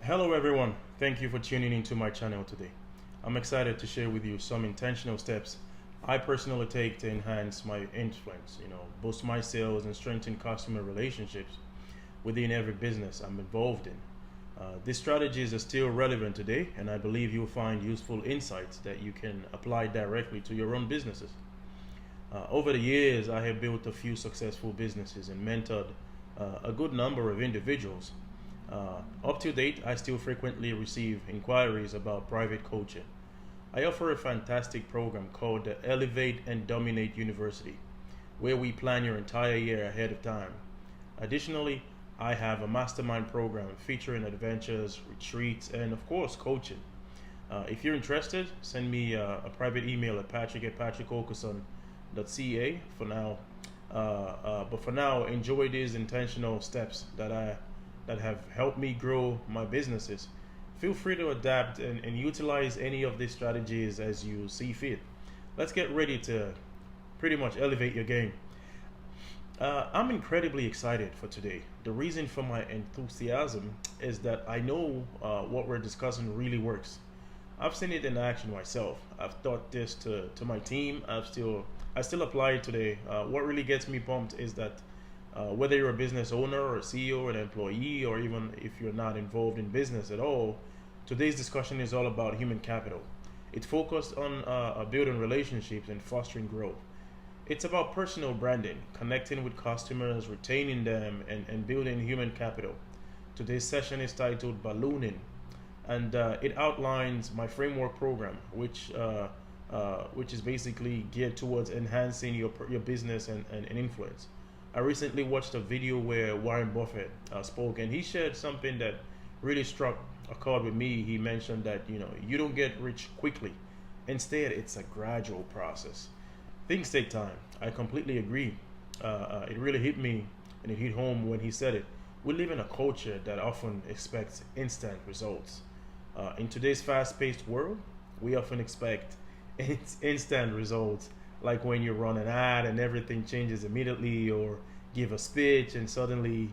Hello everyone, thank you for tuning into my channel today. I'm excited to share with you some intentional steps I personally take to enhance my influence, boost my sales and strengthen customer relationships within every business I'm involved in. These strategies are still relevant today, and I believe you'll find useful insights that you can apply directly to your own businesses. Over the years, I have built a few successful businesses and mentored a good number of individuals. Up to date, I still frequently receive inquiries about private coaching. I offer a fantastic program called the Elevate and Dominate University, where we plan your entire year ahead of time. Additionally, I have a mastermind program featuring adventures, retreats, and of course, coaching. If you're interested, send me a private email at patrick@patrickokuson.ca for now. But for now, enjoy these intentional steps that have helped me grow my businesses. Feel free to adapt and utilize any of these strategies as you see fit. Let's get ready to pretty much elevate your game. I'm incredibly excited for today. The reason for my enthusiasm is that I know what we're discussing really works. I've seen it in action myself. I've taught this to my team. I still apply it today. What really gets me pumped is that whether you're a business owner or a CEO or an employee, or even if you're not involved in business at all, today's discussion is all about human capital. It's focused on building relationships and fostering growth. It's about personal branding, connecting with customers, retaining them, and building human capital. Today's session is titled Ballooning, and it outlines my framework program, which is basically geared towards enhancing your business and influence. I recently watched a video where Warren Buffett spoke, and he shared something that really struck a chord with me. He mentioned that you don't get rich quickly. Instead, it's a gradual process. Things take time. I completely agree. It really hit me, and it hit home when he said it. We live in a culture that often expects instant results. In today's fast-paced world, we often expect instant results, like when you run an ad and everything changes immediately, or give a speech and suddenly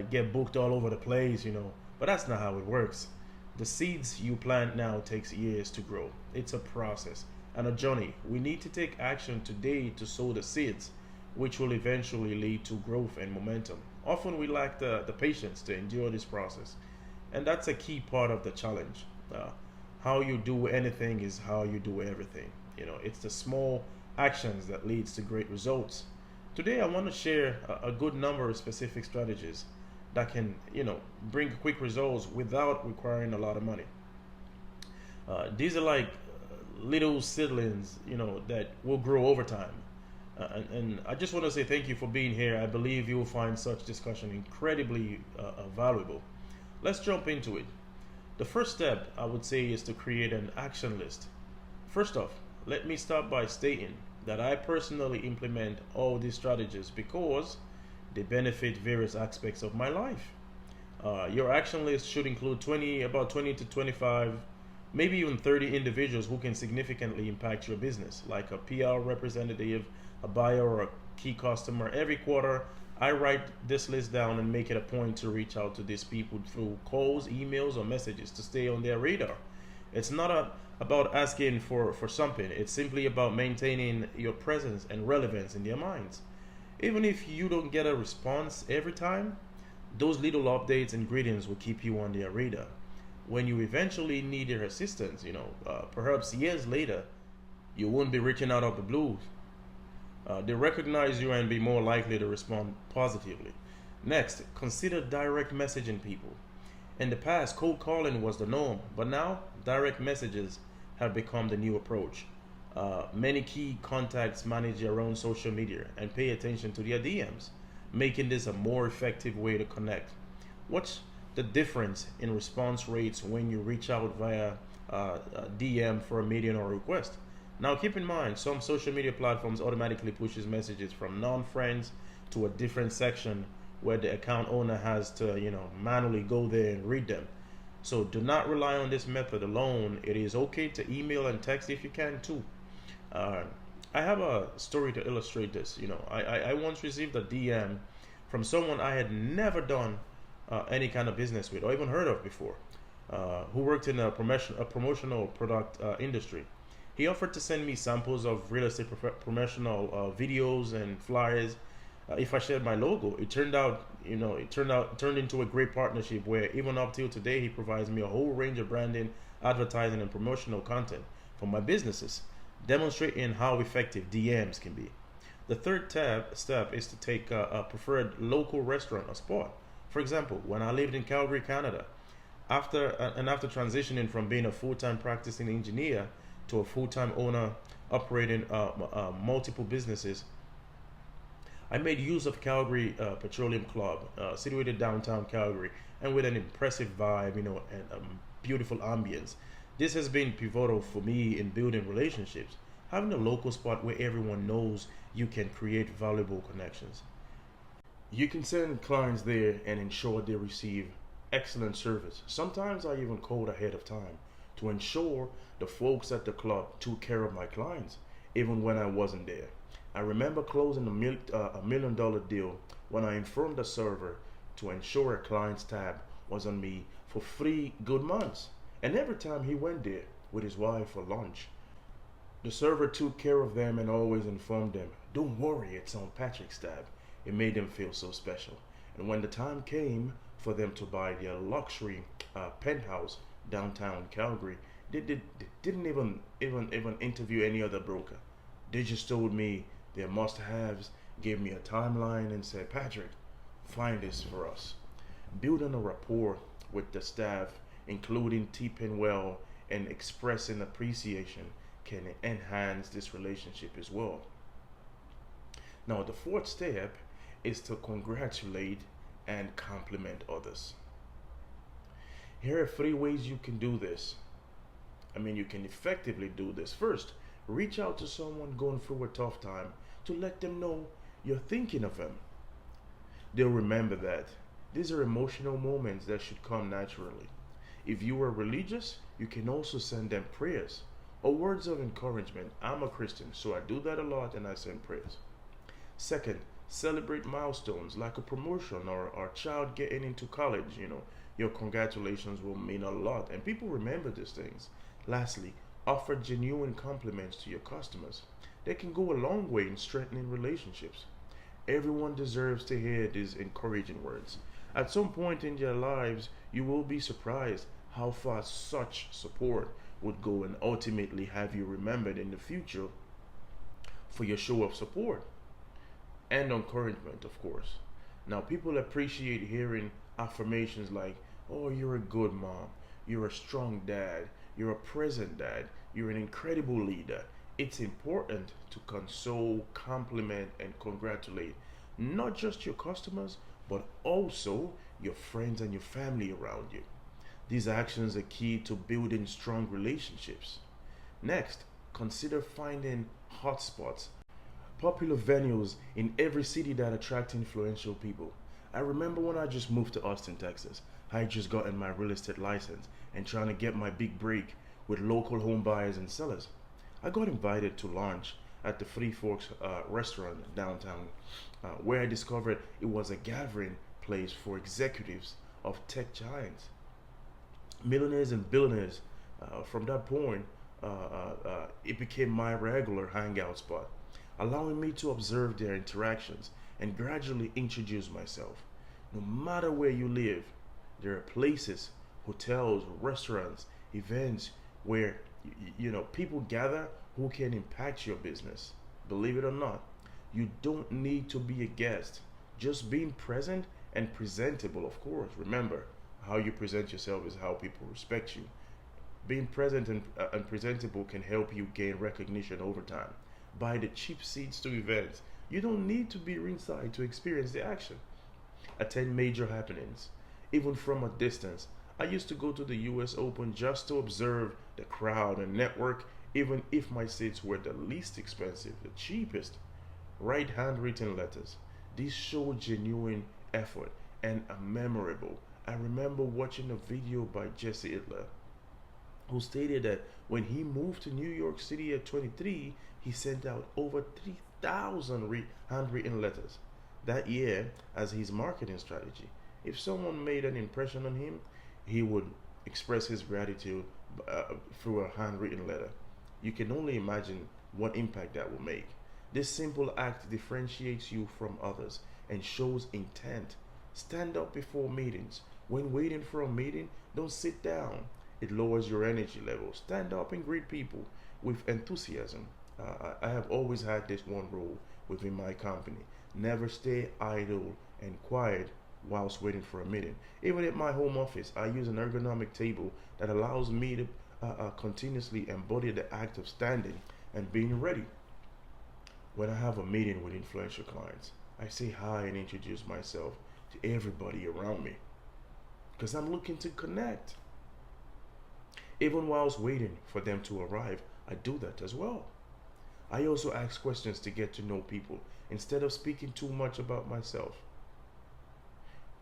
get booked all over the place. But that's not how it works. The seeds you plant now takes years to grow. It's a process and a journey. We need to take action today to sow the seeds, which will eventually lead to growth and momentum. Often we lack the patience to endure this process, and that's a key part of the challenge. How you do anything is how you do everything. It's the small actions that leads to great results. Today I want to share a good number of specific strategies that can bring quick results without requiring a lot of money. These are like little seedlings that will grow over time. And I just want to say thank you for being here. I believe you will find such discussion incredibly valuable. Let's jump into it. The first step, I would say, is to create an action list. First off, let me start by stating that I personally implement all these strategies because they benefit various aspects of my life. Your action list should include about 20 to 25, maybe even 30 individuals who can significantly impact your business, like a PR representative, a buyer, or a key customer. Every quarter, I write this list down and make it a point to reach out to these people through calls, emails, or messages to stay on their radar. It's not about asking for something. It's simply about maintaining your presence and relevance in their minds. Even if you don't get a response every time, those little updates and greetings will keep you on their radar. When you eventually need their assistance, perhaps years later, you won't be reaching out of the blue. They recognize you and be more likely to respond positively. Next, consider direct messaging people. In the past, cold calling was the norm, but now direct messages have become the new approach. Many key contacts manage their own social media and pay attention to their DMs, making this a more effective way to connect. What's the difference in response rates when you reach out via DM for a meeting or request? Now, keep in mind, some social media platforms automatically pushes messages from non-friends to a different section where the account owner has to, manually go there and read them. So do not rely on this method alone. It is okay to email and text if you can too. I have a story to illustrate this. I once received a DM from someone I had never done any kind of business with or even heard of before, who worked in a promotional product industry. He offered to send me samples of real estate promotional videos and flyers if I shared my logo. It turned out, turned into a great partnership where even up till today, he provides me a whole range of branding, advertising, and promotional content for my businesses, demonstrating how effective DMs can be. The third step is to take a preferred local restaurant or spot. For example, when I lived in Calgary, Canada, after transitioning from being a full-time practicing engineer to a full-time owner operating multiple businesses, I made use of Calgary Petroleum Club, situated downtown Calgary, and with an impressive vibe, and beautiful ambience. This has been pivotal for me in building relationships. Having a local spot where everyone knows you can create valuable connections. You can send clients there and ensure they receive excellent service. Sometimes I even called ahead of time to ensure the folks at the club took care of my clients, even when I wasn't there. I remember closing a $1 million deal when I informed the server to ensure a client's tab was on me for 3 good months. And every time he went there with his wife for lunch, the server took care of them and always informed them, "Don't worry, it's on Patrick's tab." It made them feel so special. And when the time came for them to buy their luxury penthouse downtown Calgary, they didn't even interview any other broker. They just told me their must-haves, gave me a timeline, and said, "Patrick, find this for us." Building a rapport with the staff, including tipping well and expressing appreciation, can enhance this relationship as well. Now, the fourth step is to congratulate and compliment others. Here are 3 ways you can do this. You can effectively do this. First, reach out to someone going through a tough time to let them know you're thinking of them. They'll remember that. These are emotional moments that should come naturally. If you are religious, you can also send them prayers or words of encouragement. I'm a Christian, so I do that a lot and I send prayers. Second, celebrate milestones like a promotion or a child getting into college. Your congratulations will mean a lot and people remember these things. Lastly, offer genuine compliments to your customers. They can go a long way in strengthening relationships. Everyone deserves to hear these encouraging words. At some point in their lives, you will be surprised how far such support would go and ultimately have you remembered in the future for your show of support and encouragement, of course. Now, people appreciate hearing affirmations like, "Oh, you're a good mom, you're a strong dad, you're a present dad, you're an incredible leader." It's important to console, compliment, and congratulate not just your customers, but also your friends and your family around you. These actions are key to building strong relationships. Next, consider finding hotspots, popular venues in every city that attract influential people. I remember when I just moved to Austin, Texas. I had just gotten my real estate license and trying to get my big break with local home buyers and sellers. I got invited to lunch at the Three Forks restaurant downtown, where I discovered it was a gathering place for executives of tech giants, millionaires and billionaires. From that point, it became my regular hangout spot, allowing me to observe their interactions and gradually introduce myself. No matter where you live, there are places, hotels, restaurants, events where people gather who can impact your business. Believe it or not, you don't need to be a guest. Just being present and presentable, of course. Remember, how you present yourself is how people respect you. Being present and presentable can help you gain recognition over time. Buy the cheap seats to events. You don't need to be ringside to experience the action. Attend major happenings, even from a distance. I used to go to the US Open just to observe the crowd and network, even if my seats were the least expensive, the cheapest. Write handwritten letters. These show genuine effort and are memorable. I remember watching a video by Jesse Itler, who stated that when he moved to New York City at 23, he sent out over 3,000 handwritten letters that year as his marketing strategy. If someone made an impression on him, he would express his gratitude through a handwritten letter. You can only imagine what impact that will make. This simple act differentiates you from others and shows intent. Stand up before meetings. When waiting for a meeting, don't sit down. It lowers your energy level. Stand up and greet people with enthusiasm. I have always had this one rule within my company: never stay idle and quiet whilst waiting for a meeting. Even at my home office, I use an ergonomic table that allows me to continuously embody the act of standing and being ready. When I have a meeting with influential clients, I say hi and introduce myself to everybody around me because I'm looking to connect. Even whilst waiting for them to arrive, I do that as well. I also ask questions to get to know people instead of speaking too much about myself.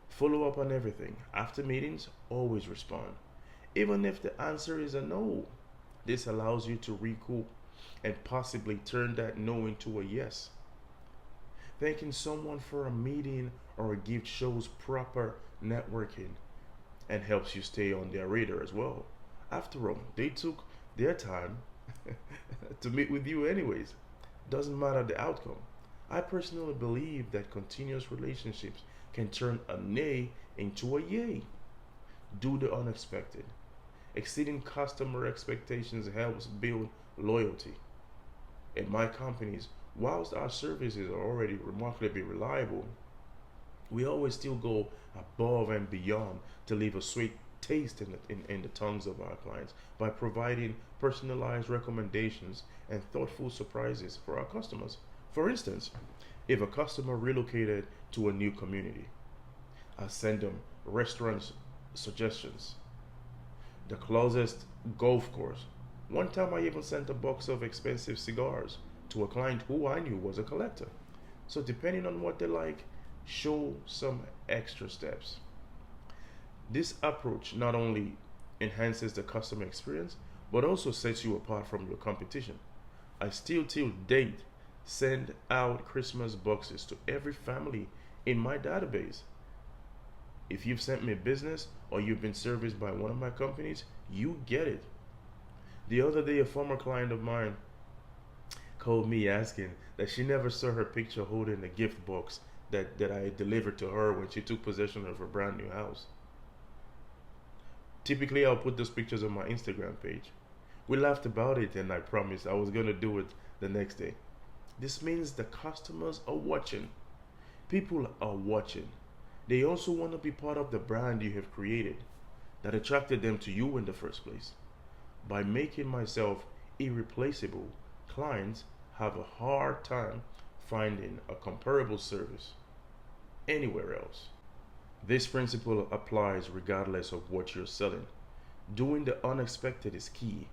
Follow up on everything. After meetings, always respond. Even if the answer is a no, this allows you to recoup and possibly turn that no into a yes. Thanking someone for a meeting or a gift shows proper networking and helps you stay on their radar as well. After all, they took their time to meet with you anyways. Doesn't matter the outcome. I personally believe that continuous relationships can turn a nay into a yay. Do the unexpected. Exceeding customer expectations helps build loyalty. In my companies, whilst our services are already remarkably reliable, we always still go above and beyond to leave a sweet taste in the tongues of our clients by providing personalized recommendations and thoughtful surprises for our customers. For instance, if a customer relocated to a new community, I send them restaurant suggestions, the closest golf course. One time I even sent a box of expensive cigars to a client who I knew was a collector. So depending on what they like, show some extra steps. This approach not only enhances the customer experience, but also sets you apart from your competition. I still till date send out Christmas boxes to every family in my database. If you've sent me business or you've been serviced by one of my companies, you get it. The other day, a former client of mine called me asking that she never saw her picture holding a gift box that I delivered to her when she took possession of her brand new house. Typically, I'll put those pictures on my Instagram page. We laughed about it, and I promised I was going to do it the next day. This means the customers are watching. People are watching. They also want to be part of the brand you have created that attracted them to you in the first place. By making myself irreplaceable, clients have a hard time finding a comparable service anywhere else. This principle applies regardless of what you're selling. Doing the unexpected is key.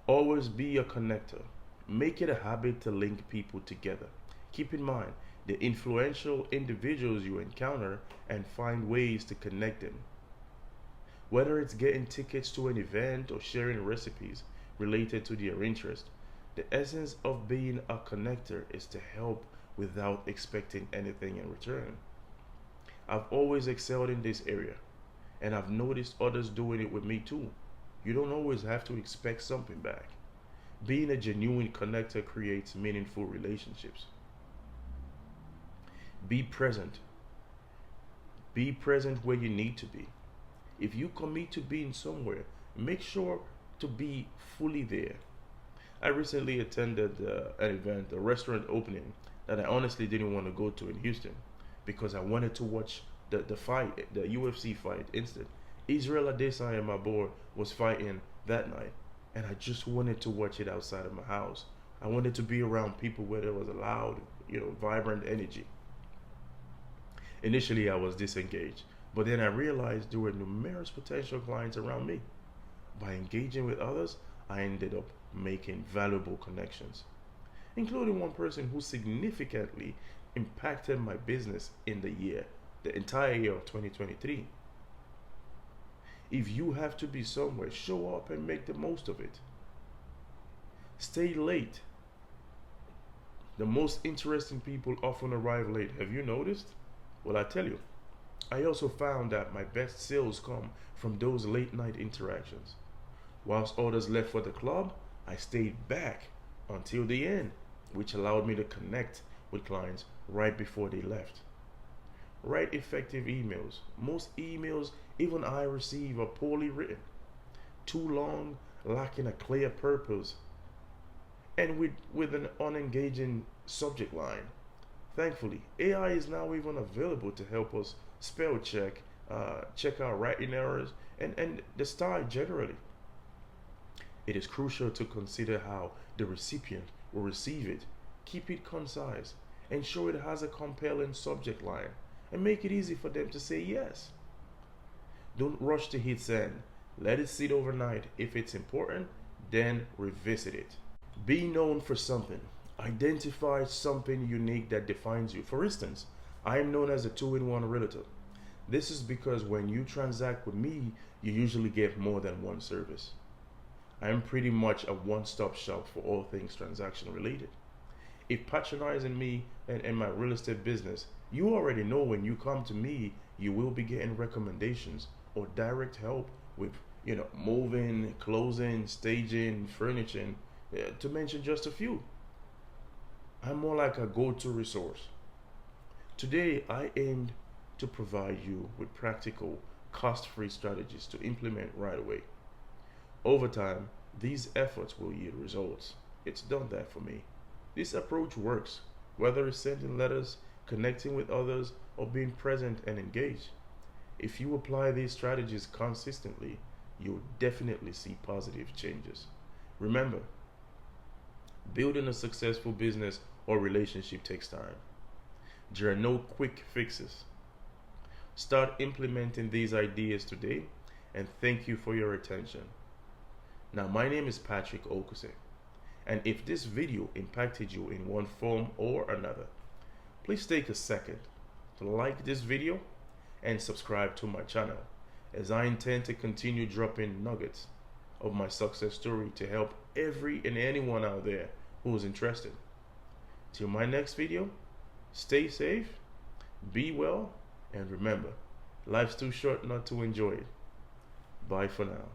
Always be a connector. Make it a habit to link people together. Keep in mind the influential individuals you encounter and find ways to connect them. Whether it's getting tickets to an event or sharing recipes related to their interest, the essence of being a connector is to help without expecting anything in return. I've always excelled in this area, and I've noticed others doing it with me too. You don't always have to expect something back. Being a genuine connector creates meaningful relationships. Be present. Be present where you need to be. If you commit to being somewhere, make sure to be fully there. I recently attended an event, a restaurant opening that I honestly didn't want to go to in Houston because I wanted to watch the fight, the UFC fight instead. Israel Adesanya, my boy, was fighting that night, and I just wanted to watch it outside of my house. I wanted to be around people where there was a loud, vibrant energy. Initially, I was disengaged, but then I realized there were numerous potential clients around me. By engaging with others, I ended up making valuable connections, including one person who significantly impacted my business in the entire year of 2023. If you have to be somewhere, show up and make the most of it. Stay late. The most interesting people often arrive late. Have you noticed? Well, I tell you, I also found that my best sales come from those late night interactions. Whilst others left for the club, I stayed back until the end, which allowed me to connect with clients right before they left. Write effective emails. Most emails, even I receive, are poorly written, too long, lacking a clear purpose, and with an unengaging subject line. Thankfully, AI is now even available to help us spell check, check out writing errors, and the style generally. It is crucial to consider how the recipient will receive it. Keep it concise, ensure it has a compelling subject line, and make it easy for them to say yes. Don't rush to hit send. Let it sit overnight. If it's important, then revisit it. Be known for something. Identify something unique that defines you. For instance, I am known as a two-in-one realtor. This is because when you transact with me, you usually get more than one service. I am pretty much a one-stop shop for all things transaction related. If patronizing me and my real estate business, you already know when you come to me, you will be getting recommendations or direct help with, moving, closing, staging, furnishing, to mention just a few. I'm more like a go-to resource. Today, I aimed to provide you with practical, cost-free strategies to implement right away. Over time, these efforts will yield results. It's done that for me. This approach works, whether it's sending letters, connecting with others, or being present and engaged. If you apply these strategies consistently, you'll definitely see positive changes. Remember, building a successful business or relationship takes time. There are no quick fixes. Start implementing these ideas today, and thank you for your attention. Now, my name is Patrick Okuse, and if this video impacted you in one form or another, please take a second to like this video and subscribe to my channel, as I intend to continue dropping nuggets of my success story to help every and anyone out there who is interested. Till my next video, stay safe, be well, and remember, life's too short not to enjoy it. Bye for now.